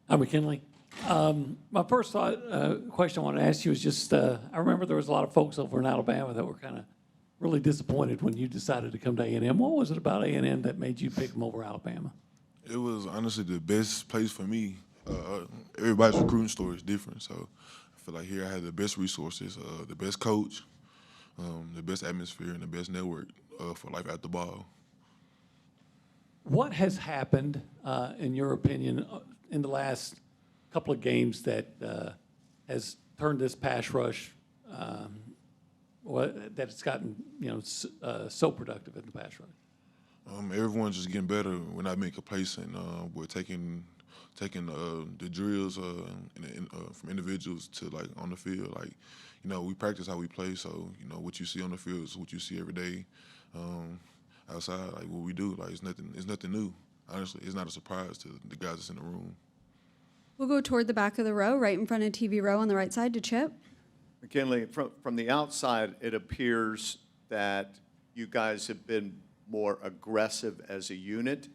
Hi, McKinley. My first question I want to ask you is just, I remember there was a lot of folks over in Alabama that were kind of really disappointed when you decided to come to A&M. What was it about A&M that made you pick them over Alabama? It was honestly the best place for me. Everybody's recruiting story is different, so I feel like here I had the best resources, the best coach, the best atmosphere, and the best network for life after ball. What has happened, in your opinion, in the last couple of games that has turned this pass rush, that it's gotten, so productive in the pass rush? Everyone's just getting better. We're not being complacent. We're taking the drills from individuals to like on the field. Like, we practice how we play. So what you see on the field is what you see every day. Outside, like what we do, like it's nothing new. Honestly, it's not a surprise to the guys that's in the room. We'll go toward the back of the row, right in front of TV row on the right side to Chip. McKinley, from the outside, it appears that you guys have been more aggressive as a unit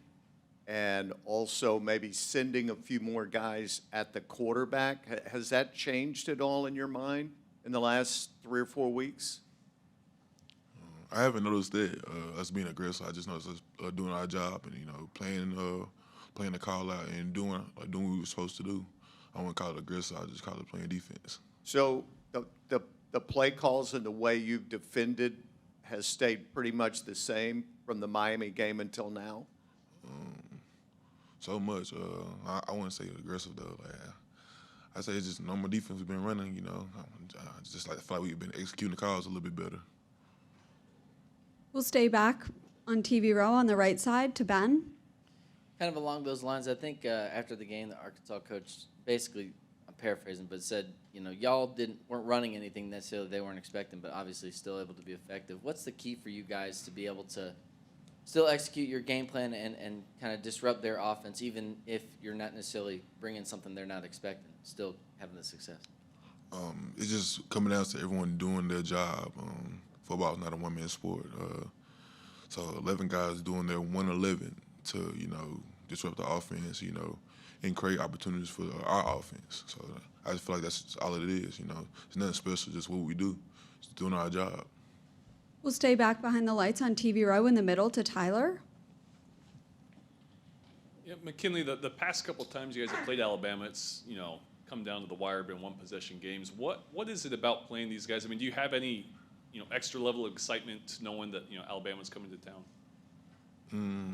and also maybe sending a few more guys at the quarterback. Has that changed at all in your mind in the last 3 or 4 weeks? I haven't noticed that us being aggressive. I just noticed us doing our job and playing the call out and doing what we were supposed to do. I wouldn't call it aggressive. I just call it playing defense. So the play calls and the way you've defended has stayed pretty much the same from the Miami game until now? So much. I wouldn't say aggressive though. Like, I say it's just normal defense we've been running. Just like I feel like we've been executing the calls a little bit better. We'll stay back on TV row on the right side to Ben. Kind of along those lines, I think after the game, the Arkansas coach basically, I'm paraphrasing, but said, y'all weren't running anything necessarily they weren't expecting, but obviously still able to be effective. What's the key for you guys to be able to still execute your game plan and kind of disrupt their offense, even if you're not necessarily bringing something they're not expecting, still having the success? It's just coming down to everyone doing their job. Football is not a one-man sport. So 11 guys doing their 111 to, disrupt the offense, and create opportunities for our offense. So I just feel like that's all it is, It's nothing special, just what we do. Just doing our job. We'll stay back behind the lights on TV row in the middle to Tyler. Yeah, McKinley, the past couple of times you guys have played Alabama, it's, come down to the wire, been one-possession games. What is it about playing these guys? I mean, do you have any extra level of excitement knowing that, Alabama's coming to town?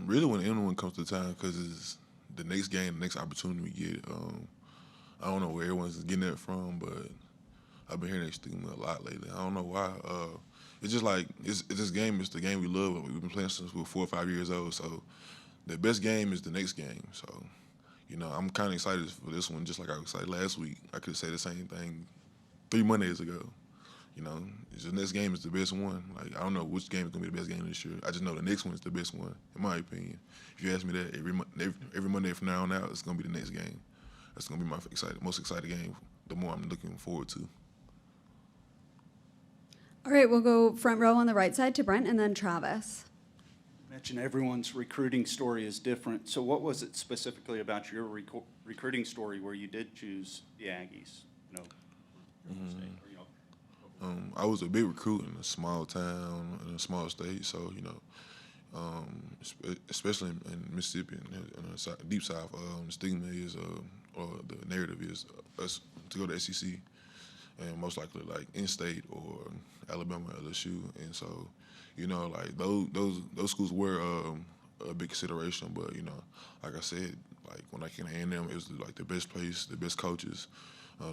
Really when anyone comes to town, because it's the next game, the next opportunity we get. I don't know where everyone's getting that from, but I've been hearing that stigma a lot lately. I don't know why. It's just like, it's this game, it's the game we love. We've been playing since we were 4 or 5 years old, so the best game is the next game. So, I'm kind of excited for this one, just like I was excited last week. I could say the same thing 3 Mondays ago. The next game is the best one. Like, I don't know which game is going to be the best game this year. I just know the next one is the best one, in my opinion. If you ask me that, every Monday from now on out, it's going to be the next game. That's going to be my most exciting game, the more I'm looking forward to. All right, we'll go front row on the right side to Brent and then Travis. You mentioned everyone's recruiting story is different. So what was it specifically about your recruiting story where you did choose the Aggies? I was a big recruit in a small town, in a small state, so, especially in Mississippi, in the deep south, the stigma is, or the narrative is us to go to SEC, and most likely like in-state or Alabama, LSU, and so, like those schools were a big consideration, but like I said, like when I came to A&M, it was like the best place, the best coaches,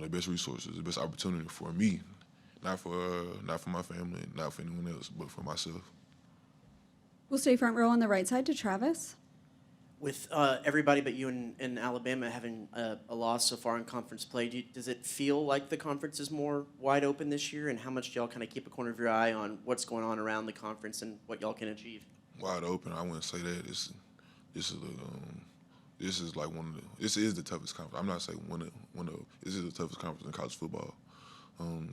the best resources, the best opportunity for me. Not for my family, not for anyone else, but for myself. We'll stay front row on the right side to Travis. With everybody but you in Alabama having a loss so far in conference play, does it feel like the conference is more wide open this year? And how much do y'all kind of keep a corner of your eye on what's going on around the conference and what y'all can achieve? Wide open, I wouldn't say that. This is like this is the toughest conference. I'm not saying one of this is the toughest conference in college football.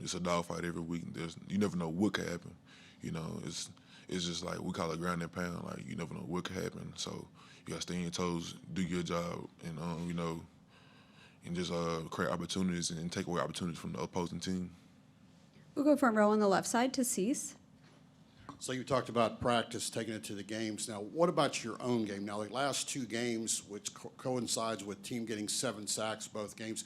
It's a dogfight every week. You never know what could happen. It's just like we call it ground and pound. Like you never know what could happen. So you got to stay on your toes, do your job, and and just create opportunities and take away opportunities from the opposing team. We'll go front row on the left side to Cease. So you talked about practice, taking it to the games. Now, what about your own game? Now, the last 2 games, which coincides with team getting 7 sacks both games,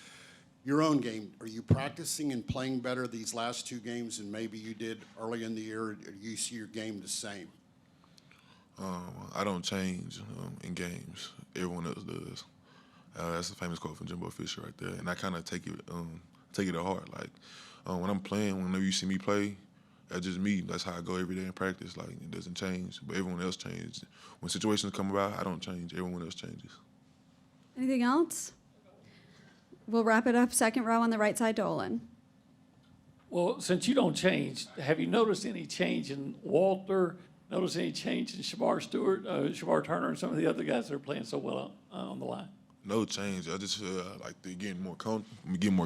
your own game, are you practicing and playing better these last 2 games than maybe you did early in the year, or do you see your game the same? I don't change in games. Everyone else does. That's a famous quote from Jimbo Fisher right there, and I kind of take it to heart. Like when I'm playing, whenever you see me play, that's just me. That's how I go every day in practice. Like it doesn't change, but everyone else changes. When situations come about, I don't change. Everyone else changes. Anything else? We'll wrap it up. Second row on the right side to Olin. Well, since you don't change, have you noticed any change in Walter? Notice any change in Shabar Stewart, Shabar Turner, and some of the other guys that are playing so well on the line? No change. I just feel like they're getting more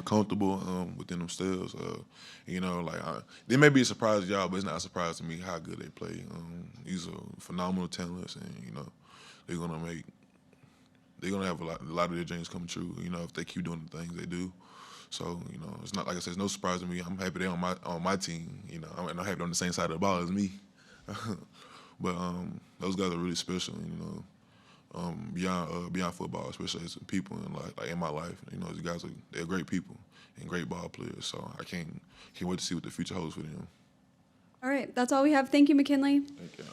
comfortable within themselves. You know, like they may be a surprise to y'all, but it's not a surprise to me how good they play. These are phenomenal talents, and you know, they're gonna have a lot of their dreams come true. You know, if they keep doing the things they do. So you know, it's not like I said, it's no surprise to me. I'm happy they're on my team. You know, and I'm happy they're on the same side of the ball as me. But those guys are really special. You know, beyond football, especially as people in my life. You know, these guys they're great people and great ball players. So I can't wait to see what the future holds for them. All right, that's all we have. Thank you, McKinley. Thank you.